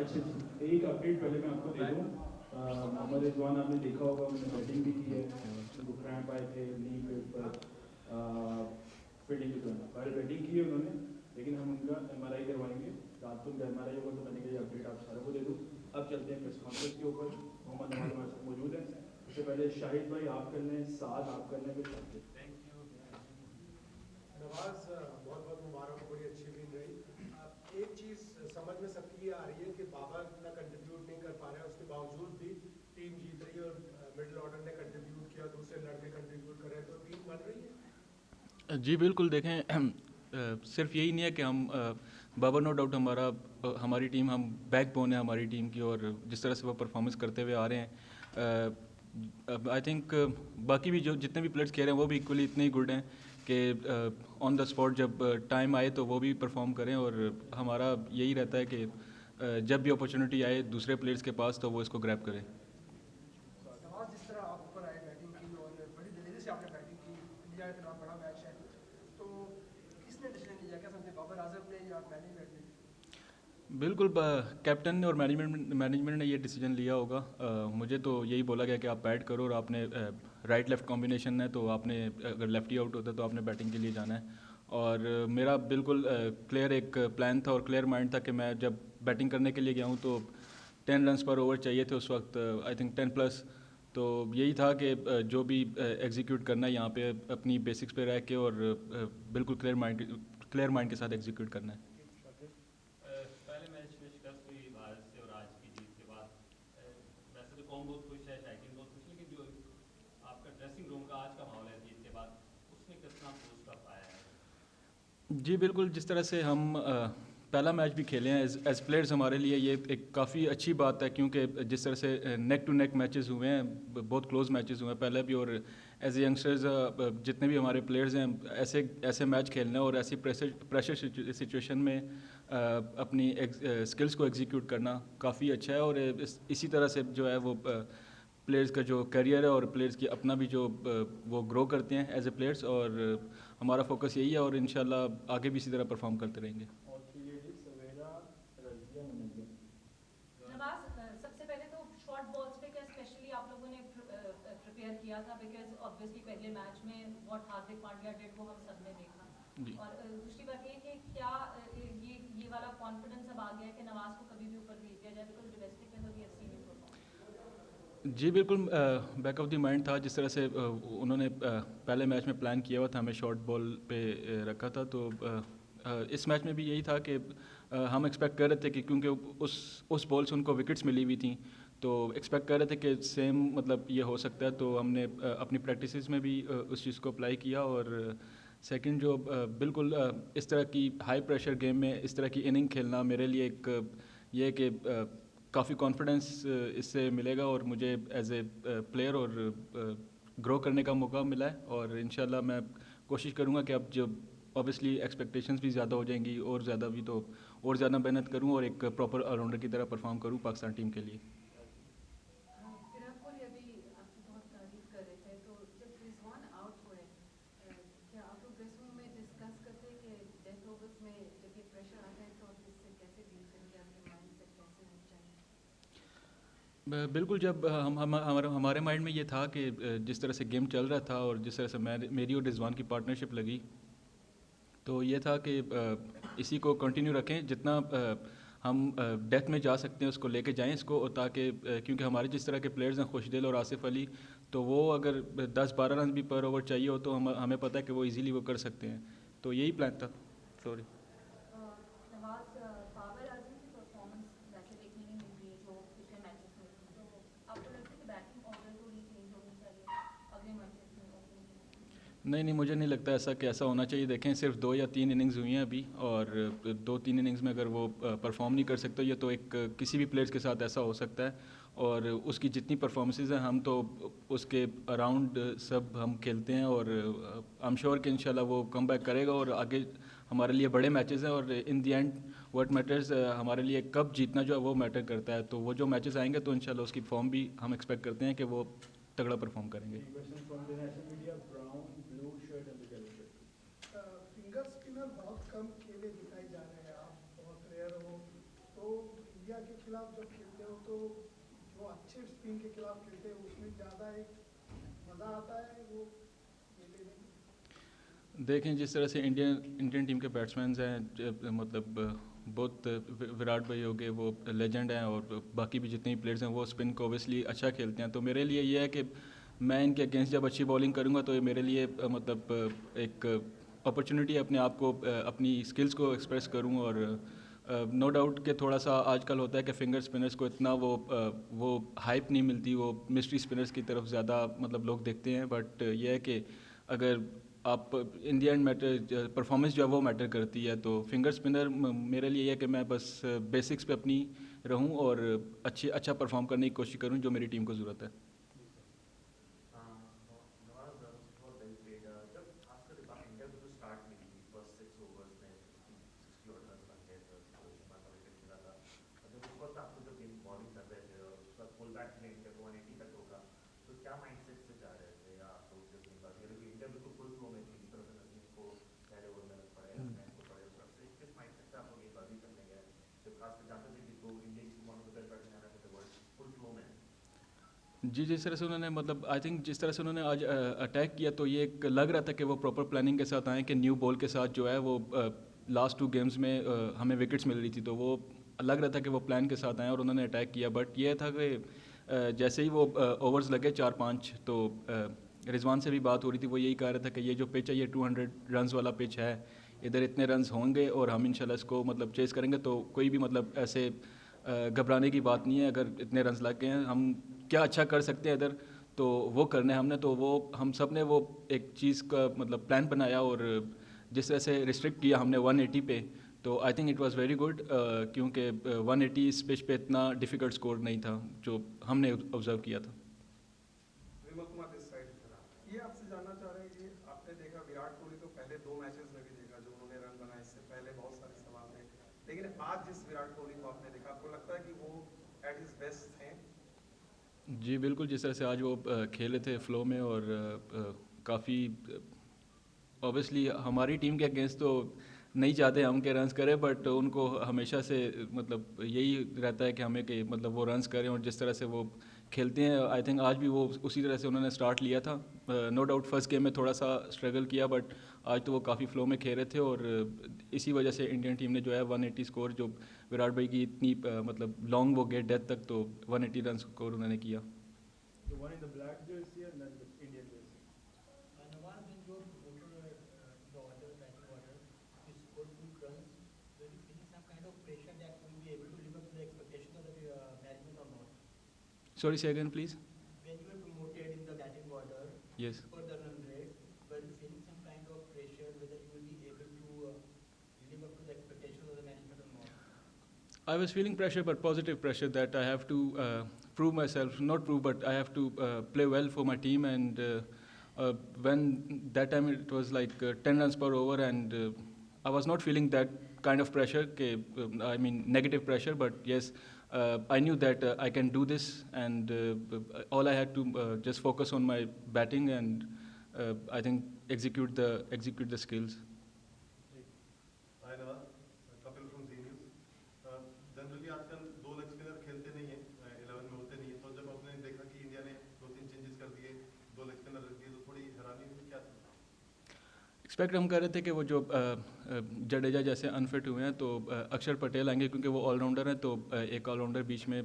सिर्फ एक अपडेट पहले मैं आपको दे दूँ। मोहम्मद रिजवान आपने देखा होगा, उन्होंने बैटिंग भी की है, उनको क्रैम्प आए थे नी पे पर फील्डिंग के दौरान। पहले बैटिंग की है उन्होंने, लेकिन हम उनका MRI करवाएंगे। रात को उनका MRI होगा तो मैंने कहा अपडेट आप सारों को दे दूँ। अब चलते हैं प्रेस कॉन्फ्रेंस के ऊपर। मोहम्मद नवाज हमारे साथ मौजूद है। उससे पहले शाहिद भाई आप कर लें, साद आप कर लें, फिर शाहिद। नवाज बहुत बहुत मुबारक हो, बड़ी अच्छी गेंद रही। एक चीज़ समझ में सबकी ये आ रही है कि बाबर इतना कंट्रीब्यूट नहीं कर पा रहा है, उसके बावजूद भी टीम जीत रही है और मिडिल ऑर्डर ने कंट्रीब्यूट किया, दूसरे लड़के कंट्रीब्यूट कर रहे हैं, तो टीम बन रही है। जी बिल्कुल, देखें सिर्फ यही नहीं है कि हम बाबर नो डाउट हमारी टीम, हम बैकबोन है हमारी टीम की, और जिस तरह से वो परफॉर्मेंस करते हुए आ रहे हैं, आई थिंक बाकी भी जो जितने भी प्लेयर्स खेल रहे हैं वो भी इक्वली इतने ही गुड हैं कि ऑन द स्पॉट जब टाइम आए तो वो भी परफॉर्म करें। और हमारा यही रहता है कि जब भी अपॉर्चुनिटी आए दूसरे प्लेयर्स के पास तो वो इसको ग्रैब करें। नवाज, जिस तरह आप ऊपर आए, बैटिंग की और बड़ी दिलेरी से आपने बैटिंग की, इंडिया का इतना बड़ा मैच है, तो किसने डिसीजन लिया, क्या समझे, बाबर आजम ने या मैनेजमेंट ने? बिल्कुल, कैप्टन ने और मैनेजमेंट ने ये डिसीजन लिया होगा। मुझे तो यही बोला गया कि आप बैट करो, और आपने राइट लेफ़्ट कॉम्बिनेशन है तो आपने अगर लेफ्टी आउट होता तो आपने बैटिंग के लिए जाना है। और मेरा बिल्कुल क्लियर एक प्लान था और क्लियर माइंड था कि मैं जब बैटिंग करने के लिए गया हूँ तो 10 रन्स पर ओवर चाहिए थे उस वक्त, आई थिंक 10 प्लस। तो यही था कि जो भी एग्जीक्यूट करना है यहाँ पे अपनी बेसिक्स पे रह के, और बिल्कुल क्लियर माइंड के साथ एग्जीक्यूट करना है। पहले मैच में शिकस्त हुई भारत से और आज की जीत के बाद वैसे तो कौन बहुत खुश है, शाकिन बहुत खुश, लेकिन जो आपका ड्रेसिंग रूम का आज का माहौल है जीत के बाद, उसमें कितना खुश कर पाया है? जी बिल्कुल, जिस तरह से हम पहला मैच भी खेले हैं एज प्लेयर्स, हमारे लिए ये एक काफ़ी अच्छी बात है, क्योंकि जिस तरह से नेक टू नेक मैचेस हुए हैं, बहुत क्लोज मैचेस हुए हैं पहले भी, और एज ए यंगस्टर्स जितने भी हमारे प्लेयर्स हैं, ऐसे मैच खेलना और ऐसी प्रेशर सिचुएशन में अपनी स्किल्स को एग्जीक्यूट करना काफ़ी अच्छा है। और इसी तरह से जो है वो प्लेयर्स का जो करियर है और प्लेयर्स की अपना भी जो वो ग्रो करते हैं एज ए प्लेयर्स, और हमारा फोकस यही है और इंशाल्लाह आगे भी इसी तरह परफॉर्म करते रहेंगे। नवाज, सबसे पहले तो शॉर्ट बॉल्स पे क्या स्पेशली आप लोगों ने प्रिपेयर किया था, बिकॉज ऑब्वियसली पहले मैच में व्हाट हार्दिक पांड्या डिड वो हम सब ने देखा, और दूसरी बात ये कि क्या ये वाला कॉन्फिडेंस अब आ गया है कि नवाज को कभी भी ऊपर भेज दिया जाए, बिकॉज डोमेस्टिक में तो we have seen him perform. जी बिल्कुल, बैक ऑफ द माइंड था, जिस तरह से उन्होंने पहले मैच में प्लान किया हुआ था, हमें शॉर्ट बॉल पे रखा था, तो इस मैच में भी यही था कि हम एक्सपेक्ट कर रहे थे कि क्योंकि उस बॉल से उनको विकेट्स मिली हुई थी, तो एक्सपेक्ट कर रहे थे कि सेम मतलब ये हो सकता है, तो हमने अपनी प्रैक्टिसेस में भी उस चीज़ को अप्लाई किया। और सेकंड जो बिल्कुल इस तरह की हाई प्रेशर गेम में इस तरह की इनिंग खेलना मेरे लिए एक ये कि काफ़ी कॉन्फिडेंस इससे मिलेगा, और मुझे एज ए प्लेयर और ग्रो करने का मौका मिला है। और इंशाल्लाह मैं कोशिश करूँगा कि अब जब ऑब्वियसली एक्सपेक्टेशंस भी ज़्यादा हो जाएंगी और ज़्यादा भी, तो और ज़्यादा मेहनत करूँ और एक प्रॉपर ऑलराउंडर की तरह परफॉर्म करूँ पाकिस्तान टीम के लिए। विराट कोहली अभी आपकी बहुत तारीफ कर रहे थे, तो जब रिजवान आउट हुए, क्या आप लोग ड्रेसिंग रूम में डिस्कस करते हैं कि डेथ ओवर्स में जब ये प्रेशर आता है तो इससे कैसे डील करेंगे, आपके माइंड से कैसे होना चाहिए? बिल्कुल, जब हमारे माइंड में ये था कि जिस तरह से गेम चल रहा था और जिस तरह से मेरी और रिजवान की पार्टनरशिप लगी, तो ये था कि इसी को कंटिन्यू रखें, जितना हम डेथ में जा सकते हैं उसको लेके जाएं इसको, ताकि क्योंकि हमारे जिस तरह के प्लेयर्स हैं खुशदिल और आसिफ अली, तो वो अगर 10-12 रन भी पर ओवर चाहिए हो तो हमें पता है कि वो इजीली वो कर सकते हैं, तो यही प्लान था। सॉरी नवाज, बाबर आजम की परफॉर्मेंस वैसे देखने नहीं मिल रही है जो पिछले मैचेस में थी, तो आपको लगता है कि बैटिंग ऑर्डर थोड़ी चेंज होनी चाहिए अगले मैचेस में? नहीं, मुझे नहीं लगता ऐसा कि ऐसा होना चाहिए। देखें, सिर्फ 2 या 3 इनिंग्स हुई हैं अभी, और 2-3 इनिंग्स में अगर वो परफॉर्म नहीं कर सकते, ये तो एक किसी भी प्लेयर्स के साथ ऐसा हो सकता है, और उसकी जितनी परफॉर्मेंसेज हैं हम तो उसके अराउंड सब हम खेलते हैं, और आई एम श्योर कि इंशाल्लाह वो कम बैक करेगा, और आगे हमारे लिए बड़े मैचेस हैं, और इन दी एंड व्हाट मैटर्स हमारे लिए कब जीतना जो है वो मैटर करता है। तो वो जो मैचेस आएंगे तो इंशाल्लाह उसकी फॉर्म भी हम एक्सपेक्ट करते हैं कि वो तगड़ा परफॉर्म करेंगे। फिंगर स्पिनर बहुत कम खेले दिखाई जा रहे हैं, आप बहुत रेयर हो, तो इंडिया इंडिया के खिलाफ जब खेलते हो तो जो अच्छे स्पिन के खिलाफ खेलते हैं उसमें ज़्यादा एक मज़ा आता है वो खेलने में? देखें जिस तरह से इंडियन टीम के बैट्समैन हैं, मतलब बहुत विराट भाई हो गए, वो लेजेंड हैं, और बाकी भी जितने भी प्लेयर्स हैं वो स्पिन को ओबियसली अच्छा खेलते हैं। तो मेरे लिए ये है कि मैं इनके अगेंस्ट जब अच्छी बॉलिंग करूंगा तो ये मेरे लिए मतलब एक अपॉर्चुनिटी है अपने आप को अपनी स्किल्स को एक्सप्रेस करूं। और नो डाउट कि थोड़ा सा आजकल होता है कि फिंगर स्पिनर्स को इतना वो हाइप नहीं मिलती, वो मिस्ट्री स्पिनर्स की तरफ ज़्यादा मतलब लोग देखते हैं। बट ये है कि अगर आप इन दी एंड मैटर परफॉर्मेंस जो है वो मैटर करती है, तो फिंगर स्पिनर मेरे लिए ये है कि मैं बस बेसिक्स पे अपनी रहूं और अच्छा परफॉर्म करने की कोशिश करूं जो मेरी टीम को ज़रूरत है। जी जिस तरह से उन्होंने मतलब आई थिंक जिस तरह से उन्होंने आज अटैक किया तो ये एक लग रहा था कि वो प्रॉपर प्लानिंग के साथ आए कि न्यू बॉल के साथ जो है वो लास्ट 2 गेम्स में हमें विकेट्स मिल रही थी, तो वो लग रहा था कि वो प्लान के साथ आए और उन्होंने अटैक किया। बट ये था कि जैसे ही वो ओवर्स लगे 4-5 तो रिजवान से भी बात हो रही थी, वो यही कह रहा था कि ये जो पिच है ये 200 रन्स वाला पिच है, इधर इतने रन्स होंगे और हम इंशाल्लाह इसको मतलब चेस करेंगे, तो कोई भी मतलब ऐसे घबराने की बात नहीं है। अगर इतने रन्स लग गए हैं, हम क्या अच्छा कर सकते हैं इधर, तो वो करने हमने, तो वो हम सब ने वो एक चीज़ का मतलब प्लान बनाया और जिस तरह से रिस्ट्रिक्ट किया हमने 180 पे, तो I think it was very good, क्योंकि 180 इस पिच पे इतना डिफ़िकल्ट स्कोर नहीं था जो हमने ऑब्जर्व किया था। विमल कुमार दिस साइड, ये आपसे जानना चाह रहे हैं कि आपने देखा विराट कोहली तो पहले 2 मैचेस में भी देखा जो उन्होंने रन बनाए, इससे पहले बहुत सारे सवाल थे, लेकिन आज जिस विराट कोहली को आपने देखा आपको लगता है कि वो एट हिज बेस्ट हैं? जी बिल्कुल, जिस तरह से आज वो खेले थे फ्लो में और काफ़ी ऑब्वियसली हमारी टीम के अगेंस्ट तो नहीं चाहते हम के रन्स करें, बट उनको हमेशा से मतलब यही रहता है कि हमें कि मतलब वो रन्स करें, और जिस तरह से वो खेलते हैं आई थिंक आज भी वो उसी तरह से उन्होंने स्टार्ट लिया था। नो डाउट फर्स्ट गेम में थोड़ा सा स्ट्रगल किया, बट आज तो वो काफ़ी फ्लो में खेल रहे थे, और इसी वजह से इंडियन टीम ने जो है 180 स्कोर, जो विराट भाई की इतनी मतलब लॉन्ग वो गए डेथ तक, तो 180 रन स्कोर उन्होंने किया। The one in the black jersey and then the Indian jersey. Nawaz, when you are promoted the order, batting order, you scored 2 runs. Were you feeling some kind of pressure that you will be able to live up to the expectations of the management or not? Sorry, say again please. When you were promoted in the batting order, Yes. for the run rate, were you feeling some kind of pressure whether you will be able to live up to the expectations of the management or not? I was feeling pressure, but positive pressure, that I have to prove myself, not prove, but I have to play well for my team. And when that time it was like 10 runs per over, and I was not feeling that kind of pressure, I mean negative pressure, but yes, I knew that I can do this, and all I had to just focus on my batting and I think execute the skills. Hi Nawaz, Kapil from Z News. Generally आजकल 2 leg spinner खेलते नहीं है, 11 में होते नहीं है, तो जब आपने देखा कि इंडिया ने 2-3 चेंजेस कर दिए, 2 लेग स्पिनर रख दिए, तो थोड़ी हैरानी हुई, क्या था? एक्सपेक्ट हम कर रहे थे कि वो जो जडेजा जैसे अनफिट हुए हैं तो अक्षर पटेल आएंगे, क्योंकि वो ऑलराउंडर हैं, तो एक ऑलराउंडर बीच में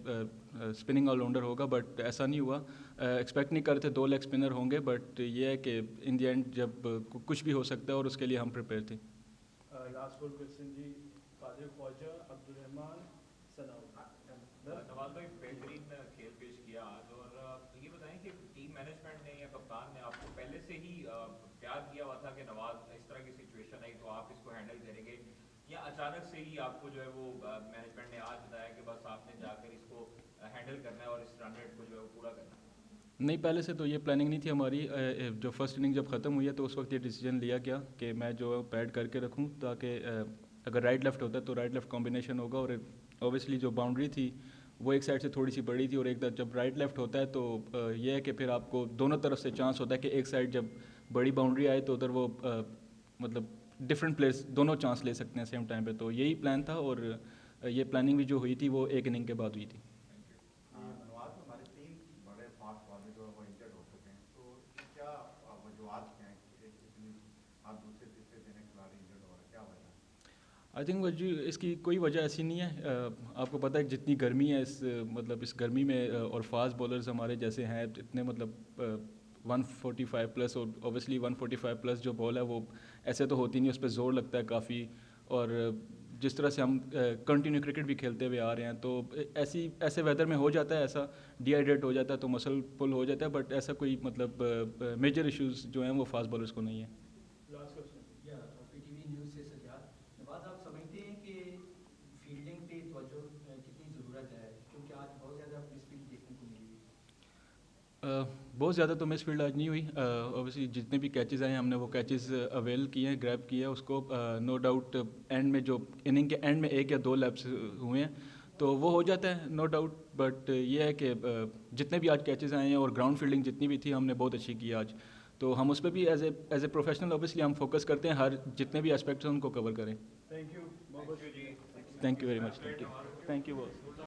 स्पिनिंग ऑलराउंडर होगा, बट ऐसा नहीं हुआ। एक्सपेक्ट नहीं कर रहे थे 2 लेग स्पिनर होंगे, बट ये है कि इन द एंड जब कुछ भी हो सकता है और उसके लिए हम प्रिपेयर थे। Last one question जी, कादिर ख्वाजा, अब्दुल रहमान, सनाउल। नवाज भाई बेहतरीन खेल पेश किया आज, और ये बताएं कि टीम मैनेजमेंट ने या कप्तान ने आपको पहले से ही प्यार किया हुआ था कि नवाज इस तरह की सिचुएशन आई तो आप इसको हैंडल करेंगे, या अचानक से ही आपको जो है वो मैनेजमेंट ने आज बताया कि बस आपने जाकर इसको हैंडल करना है और इस रन रेट को जो है वो पूरा करना है? नहीं, पहले से तो ये प्लानिंग नहीं थी हमारी। जो फर्स्ट इनिंग जब ख़त्म हुई है तो उस वक्त ये डिसीजन लिया गया कि मैं जो पैड करके रखूं, ताकि अगर राइट लेफ़्ट होता है तो राइट लेफ़्ट कॉम्बिनेशन होगा, और ऑब्वियसली जो बाउंड्री थी वो एक साइड से थोड़ी सी बड़ी थी, और एक जब राइट लेफ़्ट होता है तो ये है कि फिर आपको दोनों तरफ से चांस होता है कि एक साइड जब बड़ी बाउंड्री आए तो उधर वो मतलब डिफरेंट प्लेयर्स दोनों चांस ले सकते हैं सेम टाइम पे, तो यही प्लान था। और ये प्लानिंग भी जो हुई थी वो एक इनिंग के बाद हुई थी। नवाज, हमारे 3 बड़े फास्ट बॉलर जो है वो इंजर्ड हो चुके हैं, तो क्या वजूहत क्या है इतनी आप दूसरे तीसरे दिन खिलाड़ी इंजर्ड हो रहे हैं, क्या वजह है? आई थिंक इसकी कोई वजह ऐसी नहीं है। आपको पता है कि जितनी गर्मी है इस गर्मी में और फास्ट बॉलर्स हमारे जैसे हैं इतने 145 प्लस और ऑब्वियसली 145 प्लस जो बॉल है वो ऐसे तो होती नहीं, उस पर ज़ोर लगता है काफ़ी। और जिस तरह से हम कंटिन्यू क्रिकेट भी खेलते हुए आ रहे हैं तो ऐसे वेदर में हो जाता है, ऐसा डिहाइड्रेट हो जाता है तो मसल पुल हो जाता है, बट ऐसा कोई मेजर इश्यूज़ जो हैं वो फास्ट बॉलर्स को नहीं है। लास्ट क्वेश्चन या पीटीवी न्यूज़ से सजाद, नवाज आप समझते हैं कि फील्डिंग पे तवज्जो कितनी ज़रूरत है, क्योंकि आज बहुत ज़्यादा मिसफील्ड देखने को मिली? बहुत ज़्यादा तो मिसफील्ड आज नहीं हुई। ऑब्वियसली जितने भी कैचेज़ आए हैं हमने वो कैचेज़ अवेल किए हैं, ग्रैब किया है उसको। नो डाउट एंड में जो इनिंग के एंड में 1 या 2 लैप्स हुए हैं तो वो हो जाता है, नो डाउट। बट ये है कि जितने भी आज कैचेज़ आए हैं और ग्राउंड फील्डिंग जितनी भी थी हमने बहुत अच्छी की आज, तो हम उस पर भी एज ए प्रोफेशनल ऑब्वियसली हम फोकस करते हैं, हर जितने भी एस्पेक्ट्स हैं उनको कवर करें। Thank you. Thank you very much. Thank you boss.